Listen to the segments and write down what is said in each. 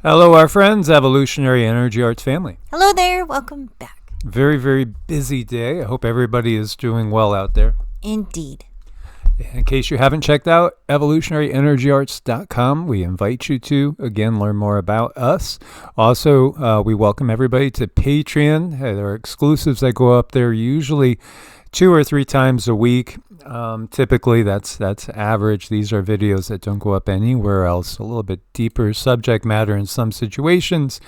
Hello, our friends, Evolutionary Energy Arts family. Hello there. Welcome back. Very, very busy day. I hope everybody is doing well out there. Indeed. In case you haven't checked out evolutionaryenergyarts.com, we invite you to, again, learn more about us. Also, we welcome everybody to Patreon. There are exclusives that go up there usually 2 or 3 times a week. Typically, that's average. These are videos that don't go up anywhere else. A little bit deeper subject matter in some situations.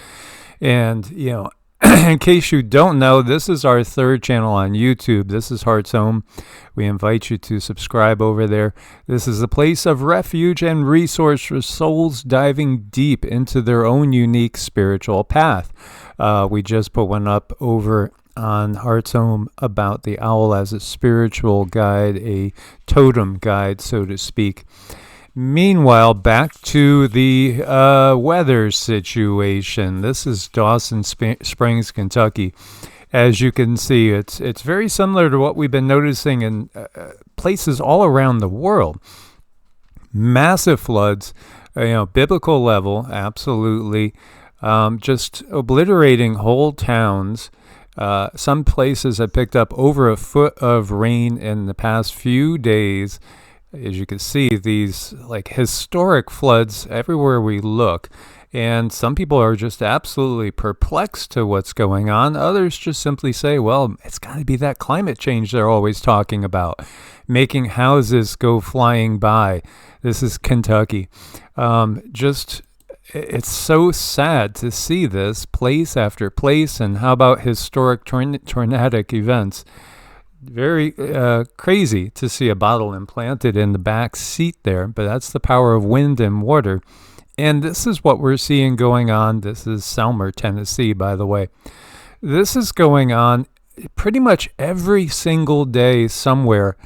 And, in case you don't know, this is our 3rd channel on YouTube. This is Heart's Home. We invite you to subscribe over there. This is a place of refuge and resource for souls diving deep into their own unique spiritual path. We just put one up over on Heart's Home about the owl as a spiritual guide, a totem guide, so to speak. Meanwhile, back to the weather situation. This is Dawson Springs, Kentucky. As you can see, it's very similar to what we've been noticing in places all around the world. Massive floods, biblical level, absolutely. Just obliterating whole towns. Some places have picked up over a foot of rain in the past few days. As you can see, these historic floods everywhere we look. And some people are just absolutely perplexed to what's going on. Others just simply say, well, it's got to be that climate change they're always talking about, making houses go flying by. This is Kentucky. It's so sad to see this place after place. And how about historic tornadic events? Very crazy to see a bottle implanted in the back seat there, but that's the power of wind and water. And this is what we're seeing going on. This is Selmer, Tennessee, by the way. This is going on pretty much every single day somewhere.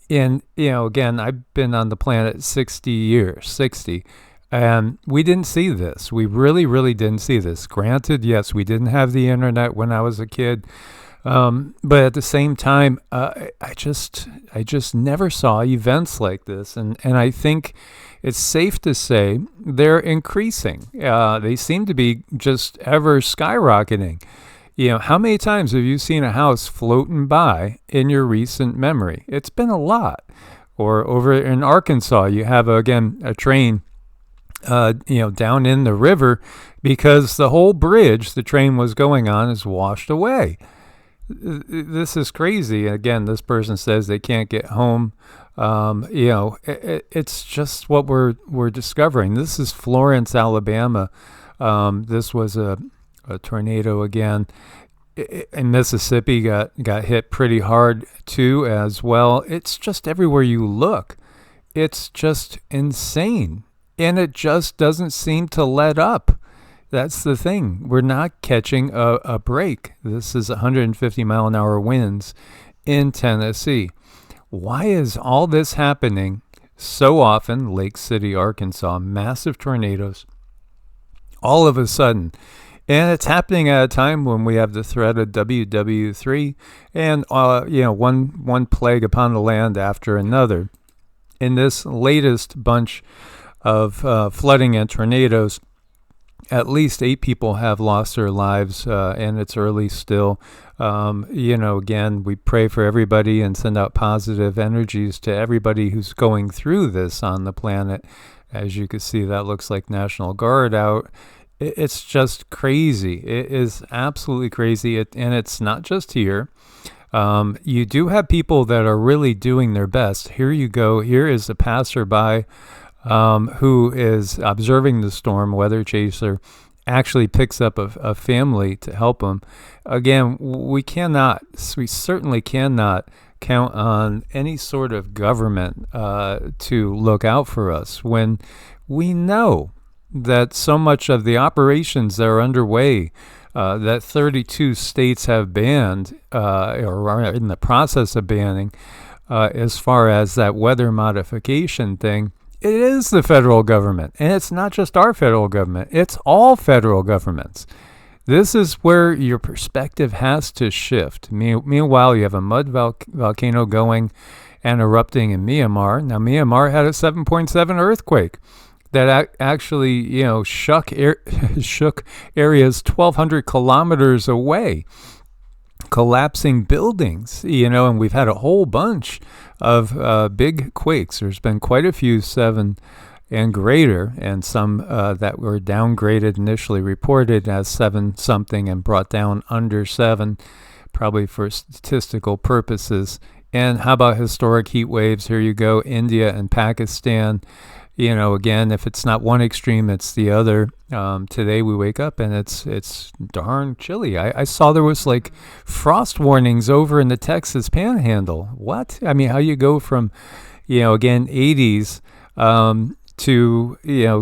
And, again, I've been on the planet 60 years, and we didn't see this. We really, really didn't see this. Granted, yes, we didn't have the internet when I was a kid. But at the same time, I just never saw events like this. And I think it's safe to say they're increasing. They seem to be just ever skyrocketing. How many times have you seen a house floating by in your recent memory? It's been a lot. Or over in Arkansas, you have, again, a train down in the river because the whole bridge the train was going on is washed away. This is crazy. Again, this person says they can't get home. It's just what we're discovering. This is Florence, Alabama. This was a tornado again. In Mississippi got hit pretty hard too as well. It's just everywhere you look. It's just insane. And it just doesn't seem to let up. That's the thing. We're not catching a break. This is 150-mile-an-hour winds in Tennessee. Why is all this happening so often? Lake City, Arkansas, massive tornadoes, all of a sudden. And it's happening at a time when we have the threat of WW3 and, one plague upon the land after another. In this latest bunch of flooding and tornadoes, at least 8 people have lost their lives, and it's early still. Again, we pray for everybody and send out positive energies to everybody who's going through this on the planet. As you can see, that looks like National Guard out. It's just crazy. It is absolutely crazy, and it's not just here. You do have people that are really doing their best. Here you go. Here is a passerby who is observing the storm, weather chaser, actually picks up a family to help them. Again, we certainly cannot count on any sort of government to look out for us when we know that so much of the operations that are underway that 32 states have banned or are in the process of banning as far as that weather modification thing, it is the federal government. And it's not just our federal government. It's all federal governments. This is where your perspective has to shift. Meanwhile, you have a mud volcano going and erupting in Myanmar. Now, Myanmar had a 7.7 earthquake. that actually, shook areas 1,200 kilometers away, collapsing buildings, and we've had a whole bunch of big quakes. There's been quite a few 7 and greater, and some that were downgraded, initially reported as 7 something and brought down under 7, probably for statistical purposes. And how about historic heat waves? Here you go, India and Pakistan. Again, if it's not one extreme, it's the other. Today we wake up and it's darn chilly. I saw there was like frost warnings over in the Texas Panhandle. What? I mean, how you go from, again, 80s to,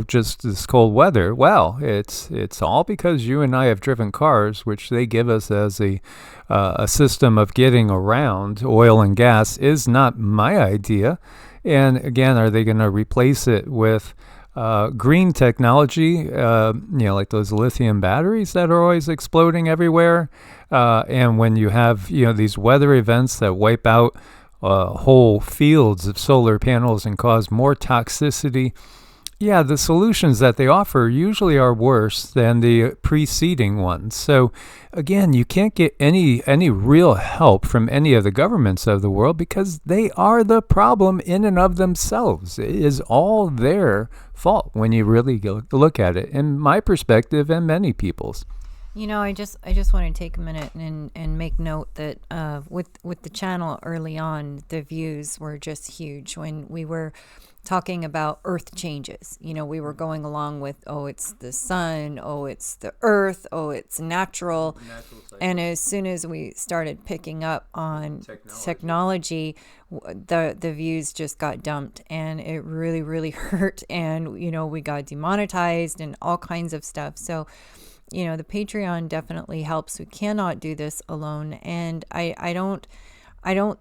just this cold weather? Well, it's all because you and I have driven cars, which they give us as a system of getting around. Oil and gas is not my idea. And again, are they going to replace it with green technology, like those lithium batteries that are always exploding everywhere? And when you have, these weather events that wipe out whole fields of solar panels and cause more toxicity, yeah, the solutions that they offer usually are worse than the preceding ones. So again, you can't get any real help from any of the governments of the world because they are the problem in and of themselves. It is all their fault when you really look at it, in my perspective and many people's. I just want to take a minute and make note that with the channel early on, the views were just huge when we were talking about earth changes. We were going along with, it's the sun, it's the earth, it's natural. And as soon as we started picking up on technology, the views just got dumped, and it really, really hurt. And, we got demonetized and all kinds of stuff. So, the Patreon definitely helps. We cannot do this alone. And I don't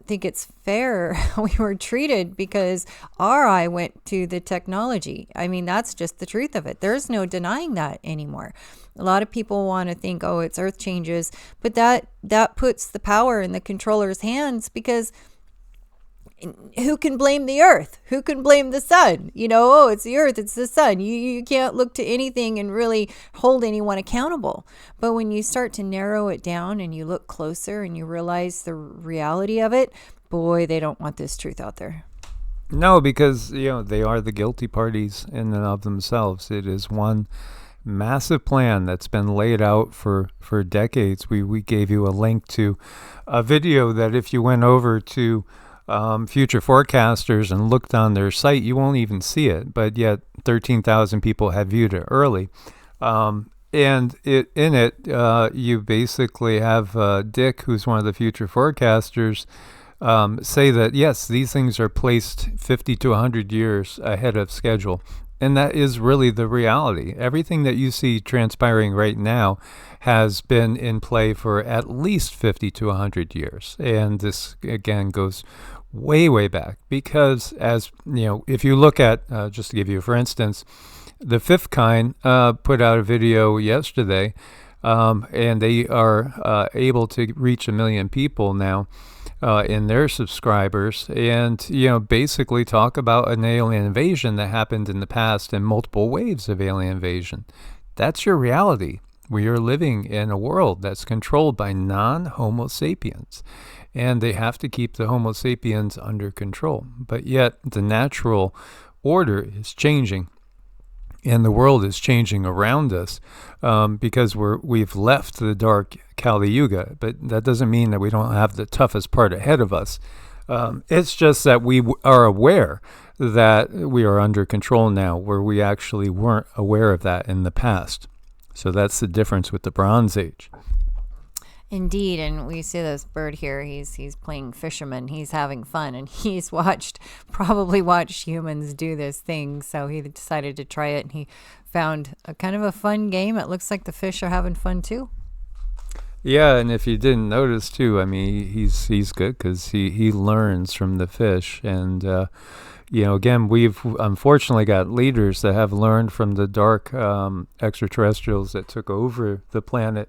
think it's fair how we were treated because our eye went to the technology. I mean, that's just the truth of it. There's no denying that anymore. A lot of people want to think, it's earth changes, but that puts the power in the controller's hands, because who can blame the earth? Who can blame the sun? It's the earth, it's the sun. You can't look to anything and really hold anyone accountable. But when you start to narrow it down and you look closer and you realize the reality of it, boy, they don't want this truth out there. No, because, they are the guilty parties in and of themselves. It is one massive plan that's been laid out for decades. We gave you a link to a video that if you went over to future forecasters and looked on their site, you won't even see it, but yet 13,000 people have viewed it early. And you basically have Dick, who's one of the future forecasters, say that, yes, these things are placed 50 to 100 years ahead of schedule. And that is really the reality. Everything that you see transpiring right now has been in play for at least 50 to 100 years. And this, again, goes way, way back. Because, as if you look at, just to give you, for instance, the Fifth Kind put out a video yesterday, and they are able to reach 1 million people now in their subscribers, and basically talk about an alien invasion that happened in the past and multiple waves of alien invasion. That's your reality. We are living in a world that's controlled by non-Homo sapiens, and they have to keep the Homo sapiens under control. But yet the natural order is changing, and the world is changing around us because we've left the dark Kali Yuga. But that doesn't mean that we don't have the toughest part ahead of us. It's just that we are aware that we are under control now, where we actually weren't aware of that in the past. So that's the difference with the Bronze Age. Indeed, and we see this bird here. He's playing fisherman. He's having fun, and he's probably watched humans do this thing. So he decided to try it, and he found a kind of a fun game. It looks like the fish are having fun too. Yeah, and if you didn't notice too, I mean, he's good because he learns from the fish, and again, we've unfortunately got leaders that have learned from the dark extraterrestrials that took over the planet.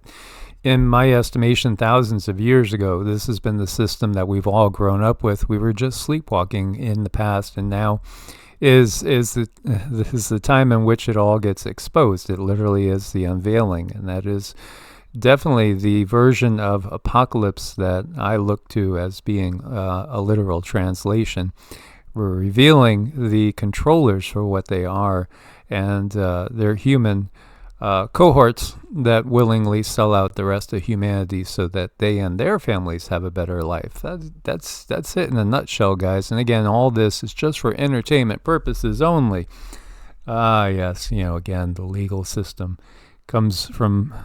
In my estimation, thousands of years ago, this has been the system that we've all grown up with. We were just sleepwalking in the past, and now is the time in which it all gets exposed. It literally is the unveiling, and that is definitely the version of apocalypse that I look to as being a literal translation. We're revealing the controllers for what they are, and they're human cohorts that willingly sell out the rest of humanity so that they and their families have a better life. That's it in a nutshell, guys. And again, all this is just for entertainment purposes only. Yes, again, the legal system comes from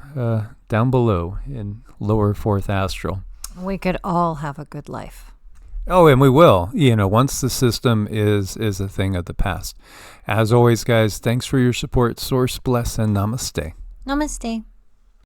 down below in lower fourth astral. We could all have a good life. Oh, and we will, once the system is a thing of the past. As always, guys, thanks for your support. Source bless and namaste. Namaste.